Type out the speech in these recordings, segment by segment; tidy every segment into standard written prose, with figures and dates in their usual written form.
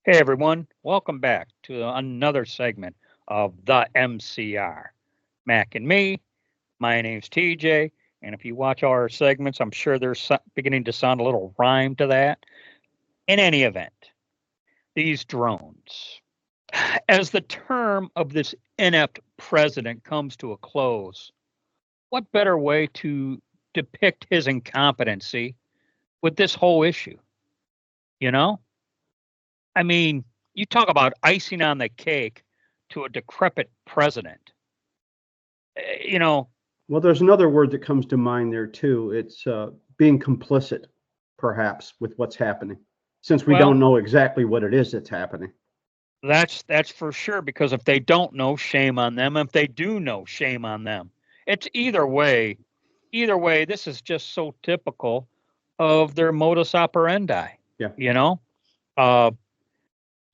Hey everyone, welcome back to another segment of the MCR. Mac and me, my name's TJ, and if you watch our segments, I'm sure there's beginning to sound a little rhyme to that. In any event, these drones. As the term of this inept president comes to a close, what better way to depict his incompetency with this whole issue? You know? I mean, you talk about icing on the cake to a decrepit president. You know, Well, there's another word that comes to mind there too. It's being complicit, perhaps, with what's happening, since we well, don't know exactly what it is that's happening. that's for sure because if they don't know, shame on them. If they do know, shame on them. It's either way. Either way, this is just so typical of their modus operandi. Yeah. You know, uh,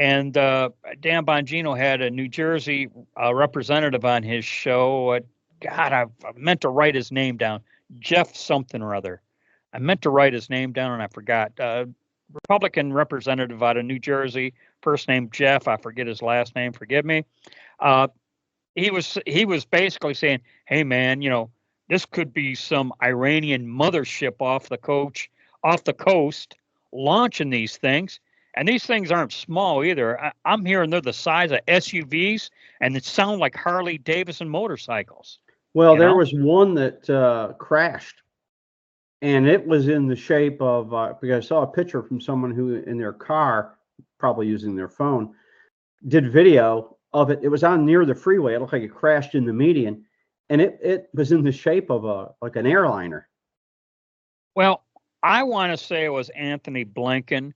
and Dan Bongino had a New Jersey representative on his show. God, I meant to write his name down. Jeff something or other. I meant to write his name down and I forgot. Republican representative out of New Jersey, first name Jeff. I forget his last name. Forgive me. Uh, he was basically saying, "Hey man, this could be some Iranian mothership off the coast, launching these things." And these things aren't small either. I'm hearing they're the size of SUVs, and it sound like Harley Davidson motorcycles. Well, You there know? was one that crashed, and it was in the shape of because I saw a picture from someone who in their car, probably using their phone, did video of it. It was on near the freeway. It looked like it crashed in the median, and it was in the shape of a like an airliner. Well, I want to say it was Anthony Blinken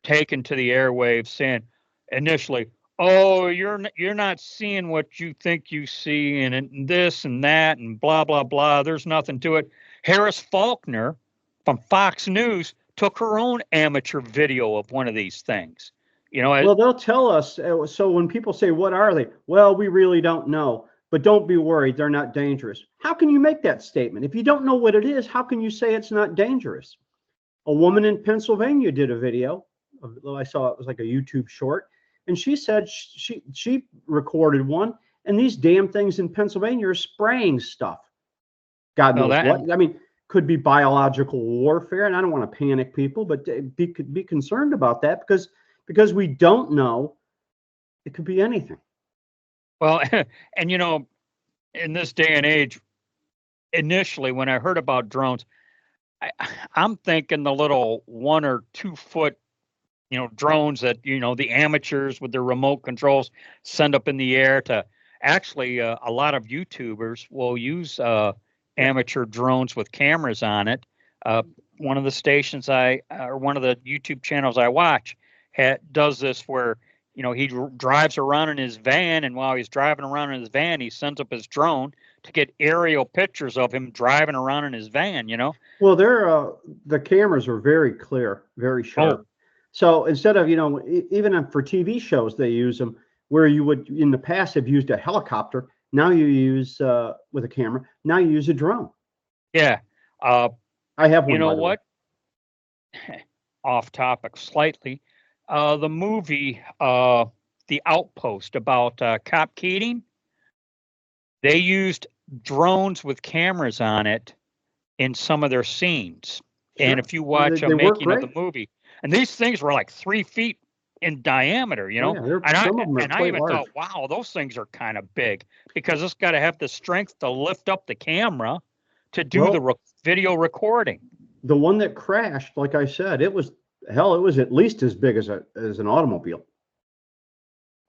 taken to the airwaves saying initially, "Oh, you're not seeing what you think you see, and this and that, and blah blah blah. There's nothing to it." Harris Faulkner from Fox News took her own amateur video of one of these things. Well, they'll tell us. So when people say, "What are they?" Well, we really don't know. But don't be worried, they're not dangerous. How can you make that statement? If you don't know what it is, how can you say it's not dangerous? A woman in Pennsylvania did a video. I saw it was like a YouTube short, and she said she recorded one, and these damn things in Pennsylvania are spraying stuff. God well knows that what. I mean, could be biological warfare, and I don't want to panic people, but be concerned about that because we don't know. It could be anything. well, and in this day and age, initially when I heard about drones, I, I'm thinking the little 1 or 2 foot drones that the amateurs with their remote controls send up in the air to actually a lot of YouTubers will use Yeah. amateur drones with cameras on it. Uh, one of the stations or one of the YouTube channels I watch does this where he drives around in his van, and while he's driving around in his van, he sends up his drone to get aerial pictures of him driving around in his van. Well, the cameras are very clear, very Oh sharp. So instead of even for TV shows they use them where you would in the past have used a helicopter. Now you use with a camera. Now you use a drone. yeah. Uh, I have you one, know by the way. what? Off topic slightly. The movie, The Outpost, about Cop Keating, they used drones with cameras on it in some of their scenes. And Sure, if you watch a they work making of the great. movie, and these things were like 3 feet in diameter, Oh yeah, they're and I some of them are and I quite even large. thought, wow, those things are kind of big because it's got to have the strength to lift up the camera to do the Well, video recording. the one that crashed, like I said, it was hell. It was at least as big as an automobile,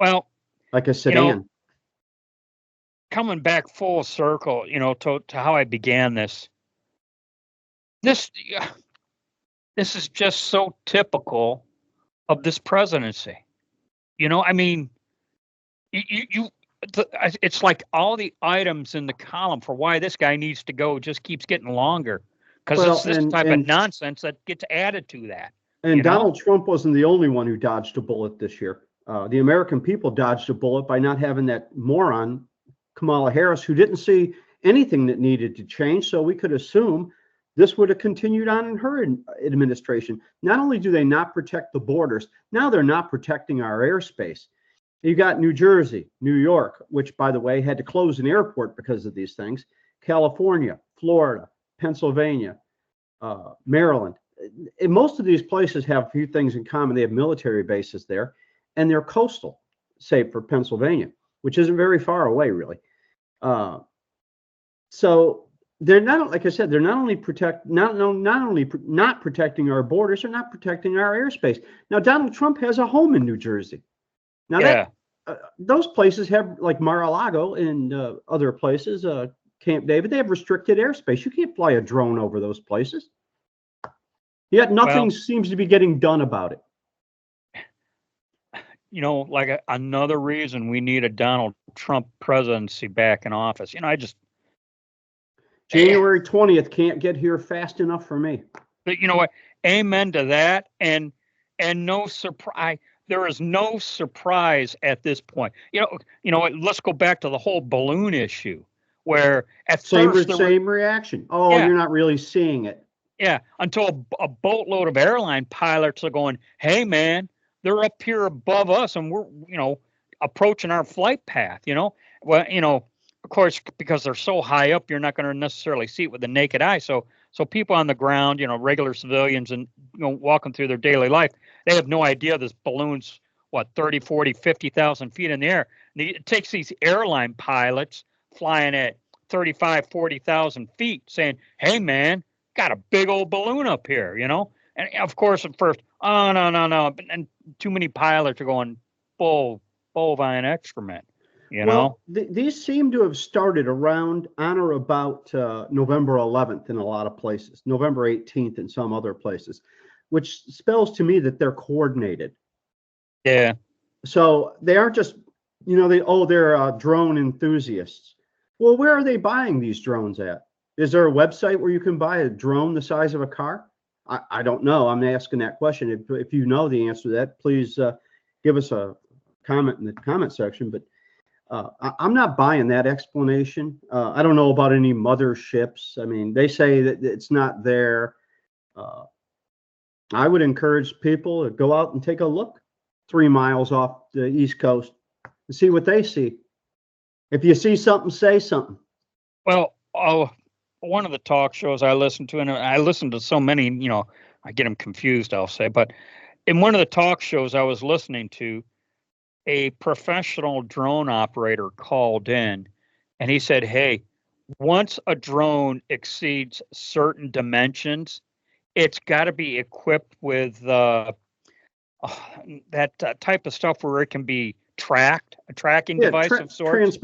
Well, like a you know, sedan. coming back full circle, to how I began this. This this is just so typical of this presidency. I mean, you it's like all the items in the column for why this guy needs to go just keeps getting longer because it's Well, this type of nonsense that gets added to that. and You know? Donald Trump wasn't the only one who dodged a bullet this year. The American people dodged a bullet by not having that moron Kamala Harris, who didn't see anything that needed to change. So we could assume This would have continued on in her administration. Not only do they not protect the borders, now they're not protecting our airspace. You got New Jersey, New York, which, by the way, had to close an airport because of these things, California, Florida, Pennsylvania, Maryland. And most of these places have a few things in common. They have military bases there, and they're coastal, save for Pennsylvania, which isn't very far away, really. So they're not, like I said, they're not only not protecting our borders, they're not protecting our airspace. Now, Donald Trump has a home in New Jersey. Now, those places have, like Mar-a-Lago and other places, Camp David, they have restricted airspace. You can't fly a drone over those places. Yet nothing seems to be getting done about it. You know, like another reason we need a Donald Trump presidency back in office. You know, January 20th can't get here fast enough for me. But you know what? Amen to that. And no surprise. There is no surprise at this point. You know. Let's go back to the whole balloon issue, where at first same reaction. Oh, yeah. You're not really seeing it. Yeah, until a boatload of airline pilots are going, "Hey, man, they're up here above us, and we're approaching our flight path." Well, of course, because they're so high up, you're not going to necessarily see it with the naked eye. So people on the ground, regular civilians, and walking through their daily life, they have no idea this balloon's 30, 40, 50,000 feet in the air. And it takes these airline pilots flying at 35, 40,000 feet, saying, "Hey, man, got a big old balloon up here," And of course, at first, oh no, and too many pilots are going bovine excrement. Well, these seem to have started around on or about November 11th in a lot of places, November 18th in some other places, which spells to me that they're coordinated. Yeah. So they aren't just, they're drone enthusiasts. Well, where are they buying these drones at? Is there a website where you can buy a drone the size of a car? I don't know. I'm asking that question. If you know the answer to that, please give us a comment in the comment section. But I'm not buying that explanation. I don't know about any motherships. I mean, they say that it's not there. I would encourage people to go out and take a look 3 miles off the East Coast and see what they see. If you see something, say something. Well, one of the talk shows I listened to, and I listened to so many, I get them confused, I'll say, but in one of the talk shows I was listening to, a professional drone operator called in and he said, "Hey, once a drone exceeds certain dimensions, it's got to be equipped with that type of stuff where it can be tracked, a tracking device of sorts.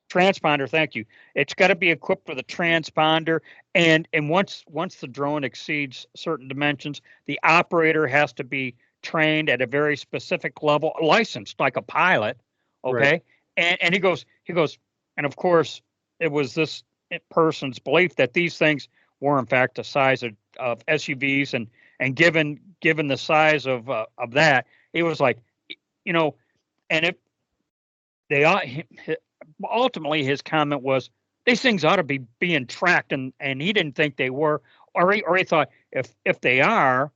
Transponder, thank you. It's got to be equipped with a transponder, and once the drone exceeds certain dimensions, the operator has to be trained at a very specific level, licensed like a pilot." Okay. Right. And he goes, and of course it was this person's belief that these things were in fact the size of SUVs, and given the size of that, it was like, and if they ultimately his comment was, these things ought to be being tracked, and he didn't think they were, or he thought if they are,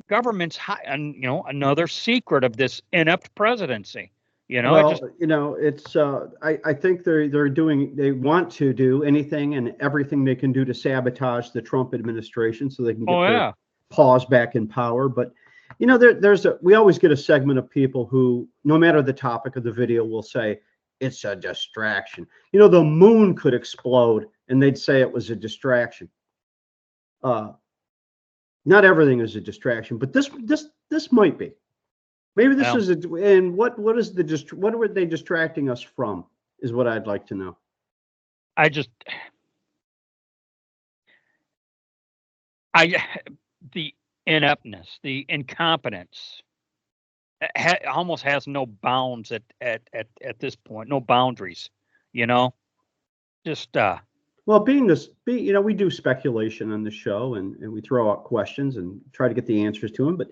government's and another secret of this inept presidency. It's I think they want to do anything and everything they can do to sabotage the Trump administration so they can get their paws back in power. But we always get a segment of people who, no matter the topic of the video, will say it's a distraction. The moon could explode and they'd say it was a distraction. Not everything is a distraction, but this might be. Maybe this is and what were they distracting us from is what I'd like to know. The ineptness, the incompetence almost has no bounds at this point, no boundaries, just well, we do speculation on the show, and we throw out questions and try to get the answers to them. But,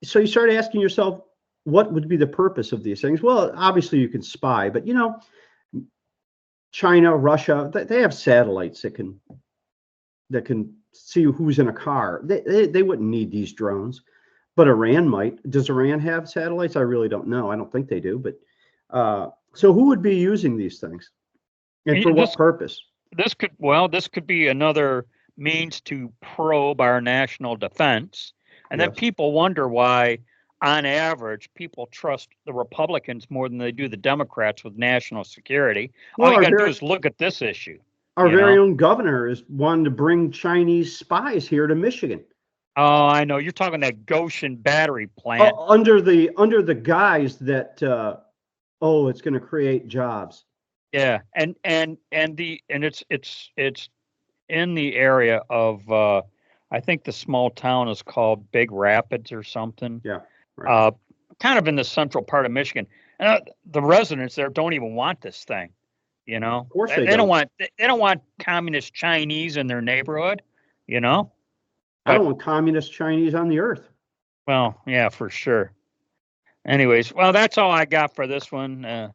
so you start asking yourself, what would be the purpose of these things? Well, obviously you can spy, but, China, Russia, they have satellites that can that can see who's in a car. They wouldn't need these drones, but Iran might. Does Iran have satellites? I really don't know. I don't think they do. But so who would be using these things, and for what purpose? This could be another means to probe our national defense, and then Yes. people wonder why, on average, people trust the Republicans more than they do the Democrats with national security. All Well, you got to do is look at this issue. our very own governor is wanting to bring Chinese spies here to Michigan. Oh, I know. You're talking that Goshen battery plant. Under the guise that it's going to create jobs. Yeah, and it's in the area of I think the small town is called Big Rapids or something. Yeah. Right. Kind of in the central part of Michigan. And the residents there don't even want this thing. Of course they don't want communist Chinese in their neighborhood. I don't want communist Chinese on the earth. Well, yeah, for sure. Anyways, well, that's all I got for this one.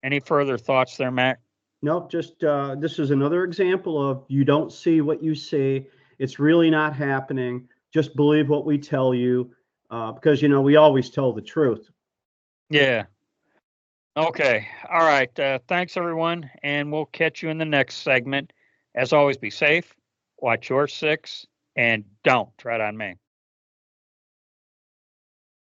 Any further thoughts there, Matt? Nope. Just this is another example of you don't see what you see. It's really not happening. Just believe what we tell you, because we always tell the truth. Yeah. Okay. All right. Thanks, everyone, and we'll catch you in the next segment. As always, be safe, watch your six, and don't tread on me.